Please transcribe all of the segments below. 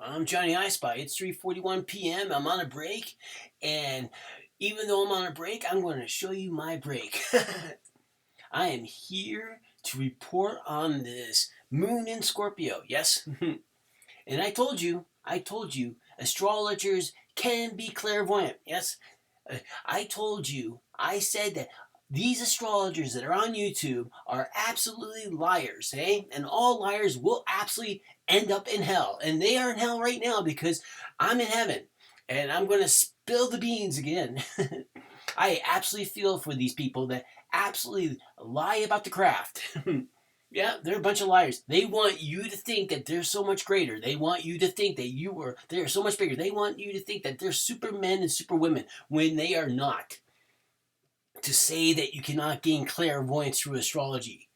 I'm Johnny I Spy. It's 3:41 p.m. I'm on a break, and even though I'm on a break, I'm going to show you my break. I am here to report on this moon in Scorpio. Yes, and I told you, astrologers can be clairvoyant. Yes, I told you, I said that these astrologers that are on YouTube are absolutely liars, eh? And all liars will absolutely end up in hell. And they are in hell right now because I'm in heaven. And I'm going to spill the beans again. I absolutely feel for these people that absolutely lie about the craft. Yeah, they're a bunch of liars. They want you to think that they're so much greater. They want you to think that they're so much bigger. They want you to think that they're supermen and superwomen when they are not. To say that you cannot gain clairvoyance through astrology.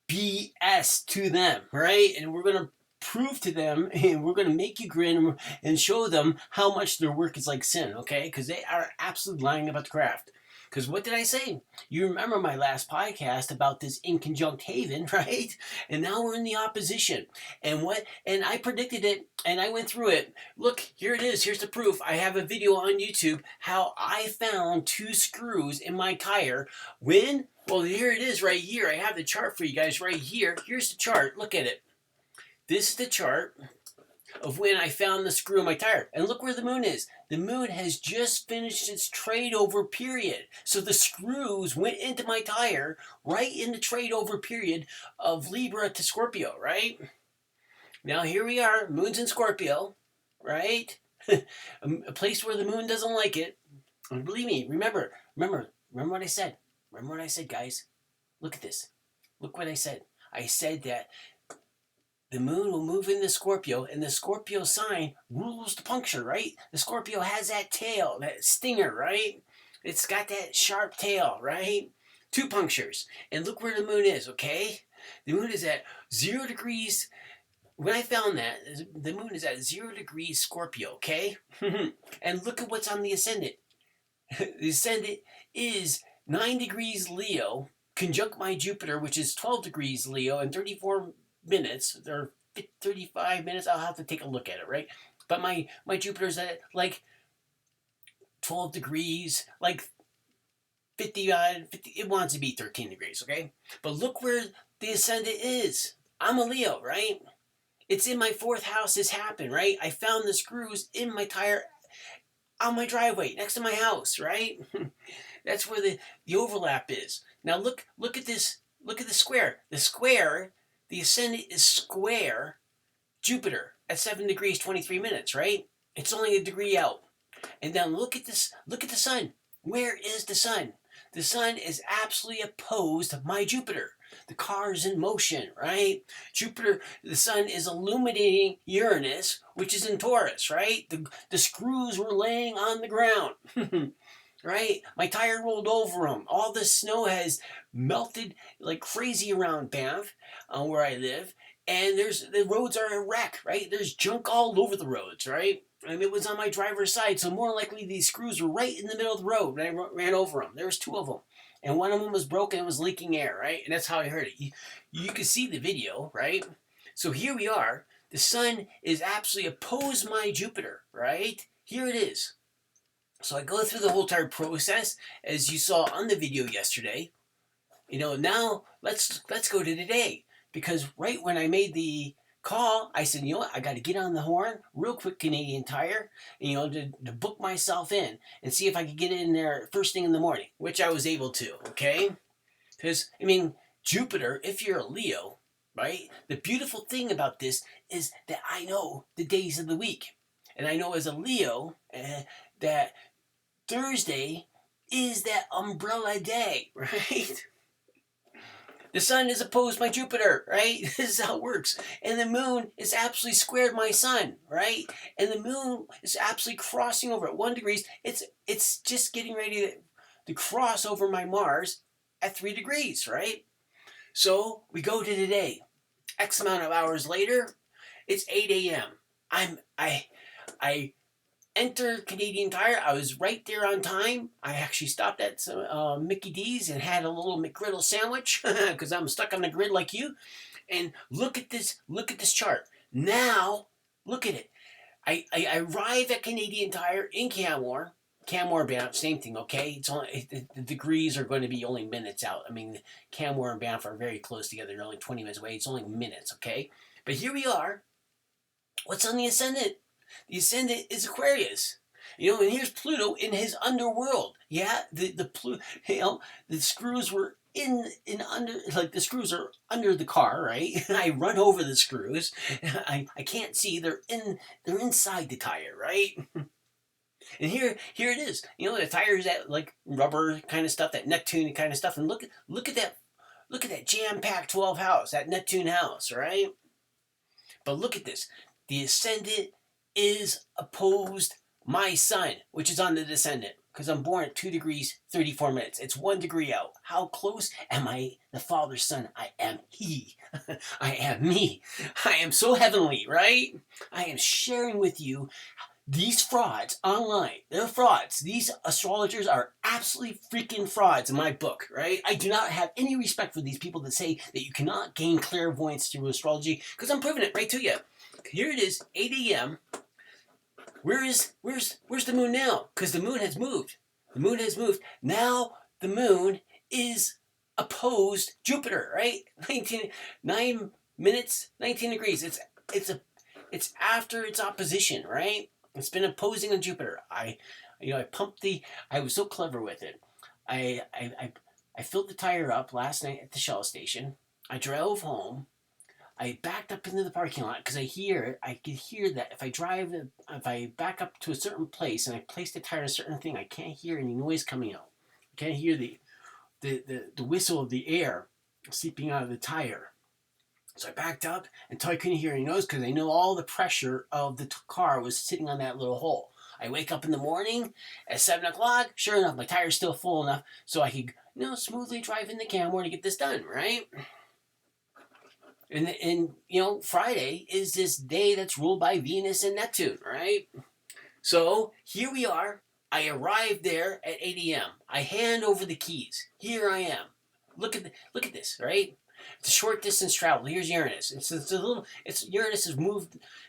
BS to them, right? And we're going to prove to them and we're going to make you grin and show them how much their work is like sin, okay? Because they are absolutely lying about the craft. Because what did I say? You remember my last podcast about this inconjunct haven, right? And now we're in the opposition. And I predicted it and I went through it. Look, here it is. Here's the proof. I have a video on YouTube how I found two screws in my tire when, well, here it is right here. I have the chart for you guys right here. Here's the chart. Look at it. This is the chart of when I found the screw in my tire. And look where the moon is. The moon has just finished its trade over period. So the screws went into my tire right in the trade over period of Libra to Scorpio, right? Now here we are, moon's in Scorpio, right? A place where the moon doesn't like it. And believe me, remember what I said. Remember what I said, guys. Look at this. Look what I said. I said that the moon will move into Scorpio, and the Scorpio sign rules the puncture, right? The Scorpio has that tail, that stinger, right? It's got that sharp tail, right? Two punctures. And look where the moon is, okay? The moon is at 0 degrees. When I found that, the moon is at 0 degrees Scorpio, okay? And look at what's on the ascendant. The ascendant is 9 degrees Leo, conjunct my Jupiter, which is 12 degrees Leo, and 34 minutes, or 35 minutes, I'll have to take a look at it, right? But my Jupiter's at like 12 degrees, like 50, it wants to be 13 degrees, okay? But look where the ascendant is. I'm a Leo, right? It's in my fourth house this happened, right? I found the screws in my tire on my driveway next to my house, right? That's where the overlap is. Now look at this. Look at the square. The ascendant is square Jupiter at 7 degrees 23 minutes, right? It's only a degree out. And now look at this. Look at the sun. Where is the sun? The sun is absolutely opposed to my Jupiter. The car is in motion, right? Jupiter, the sun is illuminating Uranus, which is in Taurus, right? The screws were laying on the ground. Right? My tire rolled over them. All the snow has melted like crazy around Banff, where I live. And the roads are a wreck, right? There's junk all over the roads, right? And it was on my driver's side, so more likely these screws were right in the middle of the road, and I ran over them. There was two of them, and one of them was broken and was leaking air, right? And that's how I heard it. You can see the video, right? So here we are. The sun is absolutely opposed my Jupiter, right? Here it is. So I go through the whole entire process, as you saw on the video yesterday. Now let's go to today. Because right when I made the call, I said, you know what, I got to get on the horn real quick, Canadian Tire, to book myself in and see if I could get in there first thing in the morning, which I was able to, okay? Because, Jupiter, if you're a Leo, right, the beautiful thing about this is that I know the days of the week. And I know as a Leo that Thursday is that umbrella day, right? The sun is opposed my Jupiter, right? This is how it works. And the moon is absolutely squared my sun, right? And the moon is absolutely crossing over at 1 degree. It's just getting ready to cross over my Mars at 3 degrees, right? So we go to today. X amount of hours later, it's 8 a.m. I enter Canadian Tire. I was right there on time. I actually stopped at some Mickey D's and had a little McGriddle sandwich because I'm stuck on the grid like you. And look at this chart. Now, look at it. I arrive at Canadian Tire in Canmore. Canmore, Banff, same thing, okay? It's only the degrees are going to be only minutes out. I mean, Canmore and Banff are very close together. They're only 20 minutes away. It's only minutes, okay? But here we are. What's on the ascendant? The ascendant is Aquarius. And here's Pluto in his underworld. Yeah, the screws were in under, like the screws are under the car, right? I run over the screws. I can't see. They're inside the tire, right? And here it is. The tire is that like rubber kind of stuff, that Neptune kind of stuff. And look at that jam-packed 12 house, that Neptune house, right? But look at this. The ascendant is opposed my sun, which is on the descendant, because I'm born at 2 degrees 34 minutes. It's 1 degree out. How close am I the Father's son? I am he. I am me. I am so heavenly, right? I am sharing with you these frauds online. They're frauds. These astrologers are absolutely freaking frauds in my book, right? I do not have any respect for these people that say that you cannot gain clairvoyance through astrology, because I'm proving it right to you. Here it is, 8 a.m. Where's the moon now? Because the moon has moved. The moon has moved. Now the moon is opposed Jupiter, right? 9 minutes, 19 degrees. It's after its opposition, right? It's been opposing on Jupiter. I was so clever with it. I filled the tire up last night at the Shell station. I drove home. I backed up into the parking lot because I could hear that if I back up to a certain place and I place the tire on a certain thing, I can't hear any noise coming out. I can't hear the whistle of the air seeping out of the tire. So I backed up until I couldn't hear any noise because I know all the pressure of the car was sitting on that little hole. I wake up in the morning at 7 o'clock. Sure enough, my tire's still full enough so I could smoothly drive into Canmore to get this done, right? And Friday is this day that's ruled by Venus and Neptune, right? So here we are. I arrived there at 8 a.m. I hand over the keys. Here I am. Look at this, right? It's a short distance travel. Here's Uranus. Uranus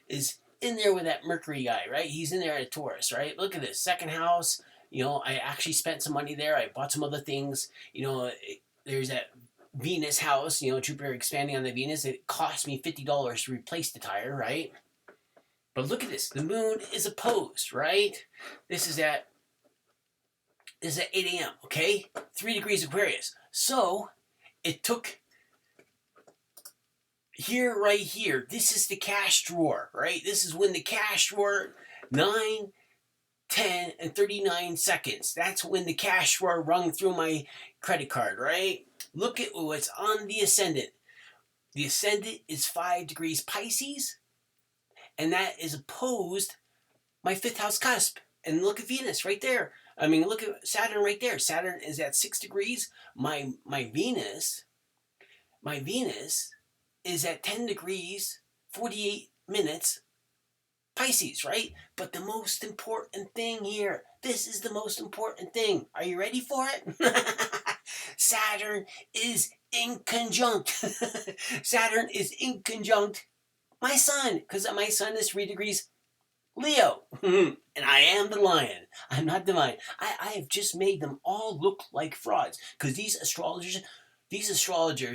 is in there with that Mercury guy, right? He's in there at Taurus, right? Look at this second house. I actually spent some money there. I bought some other things. There's that Venus house, Jupiter expanding on the Venus. It cost me $50 to replace the tire, right? But look at this. The moon is opposed, right? This is at 8 a.m., okay? 3 degrees Aquarius. So it took right here. This is the cash drawer, right? This is when the cash drawer, 9, 10, and 39 seconds. That's when the cash drawer rung through my credit card, right? Look at what's on the ascendant. The ascendant is 5 degrees Pisces, and that is opposed my 5th house cusp. And look at Venus right there. I mean, look at Saturn right there. Saturn is at 6 degrees. My Venus is at 10 degrees, 48 minutes Pisces, right? But the most important thing here, this is the most important thing. Are you ready for it? Saturn is in conjunct. Saturn is in conjunct my sun, because my sun is 3 degrees Leo. And I am the lion. I'm not divine. I have just made them all look like frauds, because these astrologers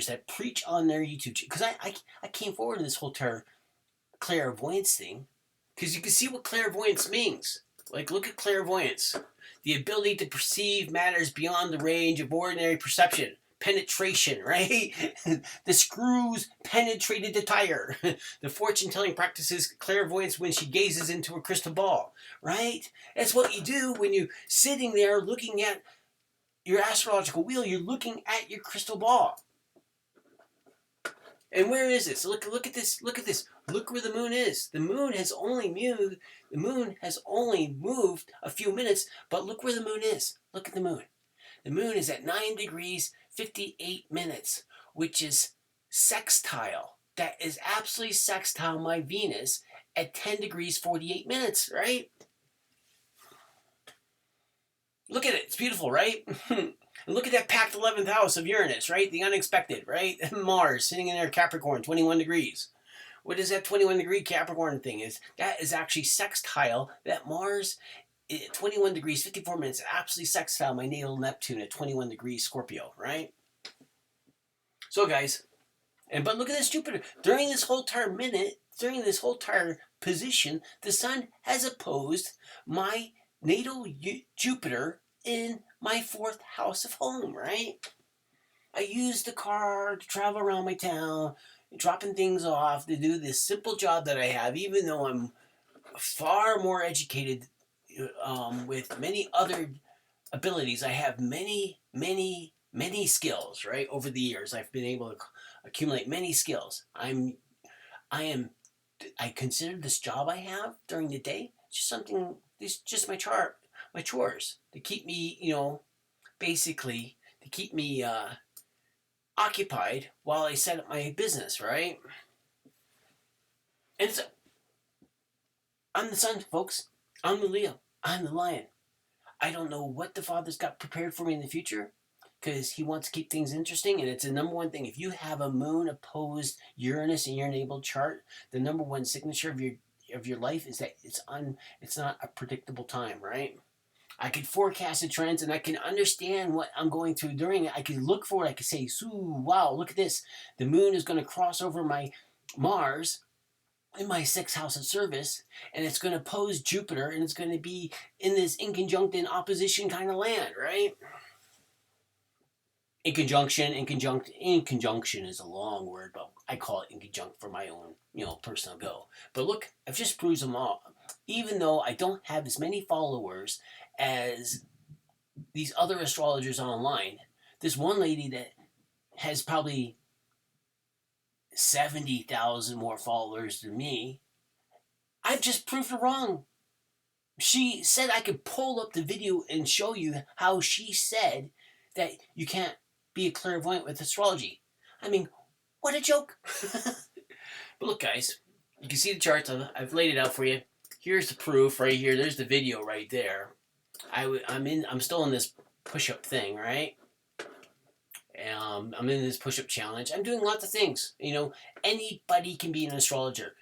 that preach on their YouTube, because I came forward to this whole clairvoyance thing, because you can see what clairvoyance means. Like, look at clairvoyance. The ability to perceive matters beyond the range of ordinary perception. Penetration, right? The screws penetrated the tire. The fortune-telling practices clairvoyance when she gazes into a crystal ball, right? That's what you do when you're sitting there looking at your astrological wheel. You're looking at your crystal ball. And where is this? Look at this. Look at this. Look where the moon is. The moon has only moved a few minutes, but look where the moon is. Look at the moon. The moon is at 9 degrees 58 minutes, which is sextile. That is absolutely sextile my Venus at 10 degrees 48 minutes, right? Look at it. It's beautiful, right? And look at that packed 11th house of Uranus, right? The unexpected, right? Mars sitting in there, Capricorn, 21 degrees. What is that 21-degree Capricorn thing? That is actually sextile that Mars at 21 degrees 54 minutes absolutely sextile my natal Neptune at 21 degrees Scorpio, right? So guys, but look at this Jupiter. During this whole entire position, the Sun has opposed my natal Jupiter in my fourth house of home, right? I use the car to travel around my town, dropping things off to do this simple job that I have, even though I'm far more educated with many other abilities. I have many skills, right? Over the years, I've been able to accumulate many skills. I am I consider this job I have during the day just something. It's just my chores to keep me, basically to keep me occupied while I set up my business, right? And I'm the Sun, folks. I'm the Leo. I'm the Lion. I don't know what the Father's got prepared for me in the future because he wants to keep things interesting. And it's the number one thing. If you have a moon opposed Uranus in your natal chart, the number one signature of your life is that it's not a predictable time, right? I can forecast the trends and I can understand what I'm going through during it. I can look for it. I can say, wow, look at this. The moon is going to cross over my Mars in my sixth house of service, and it's going to oppose Jupiter, and it's going to be in this in opposition kind of land, right? In conjunction is a long word, but I call it in conjunct for my own, personal go. But look, I've just proved them all. Even though I don't have as many followers as these other astrologers online, this one lady that has probably 70,000 more followers than me, I've just proved her wrong. She said I could pull up the video and show you how she said that you can't be a clairvoyant with astrology. I mean, what a joke. But look, guys, you can see the charts. I've laid it out for you. Here's the proof right here. There's the video right there. I'm still in this push-up thing, right? I'm in this push-up challenge. I'm doing lots of things. Anybody can be an astrologer.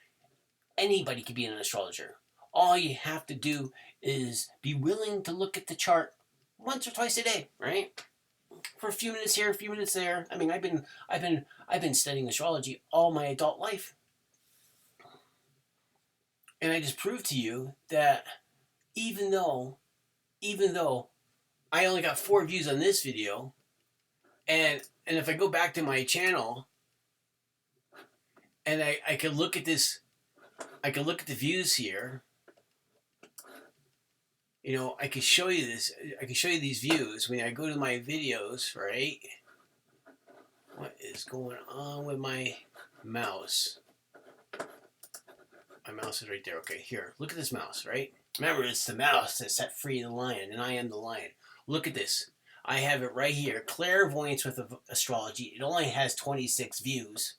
Anybody can be an astrologer. All you have to do is be willing to look at the chart once or twice a day, right? For a few minutes here, a few minutes there. I mean, I've been studying astrology all my adult life, and I just proved to you that even though I only got 4 views on this video, and if I go back to my channel, and I could look at this, I could look at the views here. I could show you this. I can show you these views when I go to my videos, right? What is going on with my mouse? My mouse is right there. Okay, here. Look at this mouse, right? Remember, it's the mouse that set free the lion, and I am the lion. Look at this. I have it right here. Clairvoyance with astrology. It only has 26 views.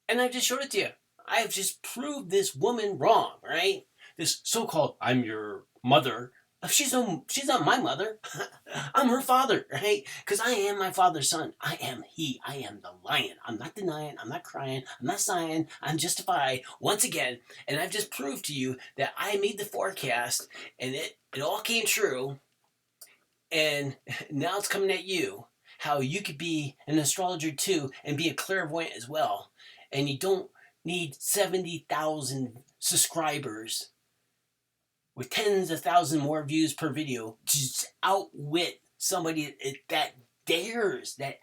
And I just showed it to you. I have just proved this woman wrong, right? This so-called I'm your mother. She's not my mother. I'm her father, right? Because I am my father's son. I am he. I am the lion. I'm not denying. I'm not crying. I'm not sighing. I'm justified once again. And I've just proved to you that I made the forecast and it all came true. And now it's coming at you. How you could be an astrologer too and be a clairvoyant as well. And you don't need 70,000 subscribers with tens of thousands more views per video to outwit somebody that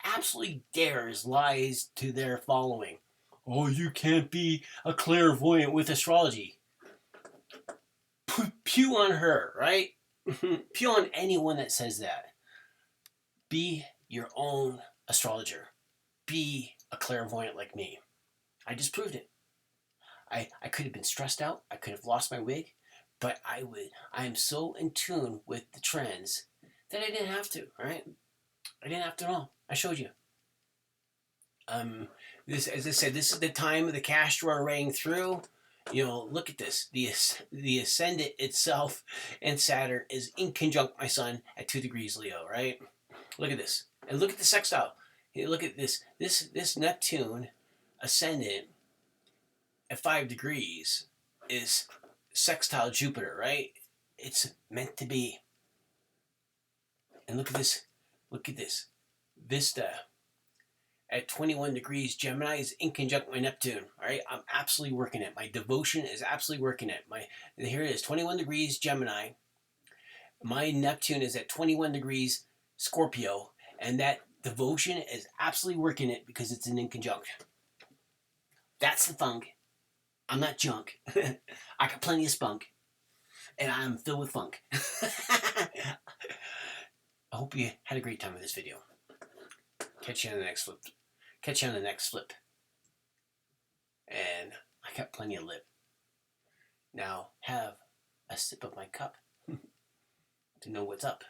absolutely dares lies to their following. Oh, you can't be a clairvoyant with astrology. Pew on her, right? Pew on anyone that says that. Be your own astrologer. Be a clairvoyant like me. I just proved it. I could have been stressed out. I could have lost my wig. But I am so in tune with the trends that I didn't have to, right? I didn't have to at all. I showed you. This, as I said, this is the time of the cash drawer rang through. Look at this. The ascendant itself and Saturn is in conjunct my sun at 2 degrees Leo, right? Look at this. And look at the sextile. Look at this. This Neptune ascendant at 5 degrees is sextile Jupiter, right? It's meant to be. And look at this. Look at this. Vista at 21 degrees Gemini is in conjunct my Neptune. All right, I'm absolutely working it. My devotion is absolutely working it. Here it is, 21 degrees Gemini. My Neptune is at 21 degrees Scorpio, and that devotion is absolutely working it because it's an in conjunct. That's the funk. I'm not junk. I got plenty of spunk, and I'm filled with funk. I hope you had a great time with this video. Catch you on the next flip. Catch you on the next flip. And I got plenty of lip. Now have a sip of my cup to know what's up.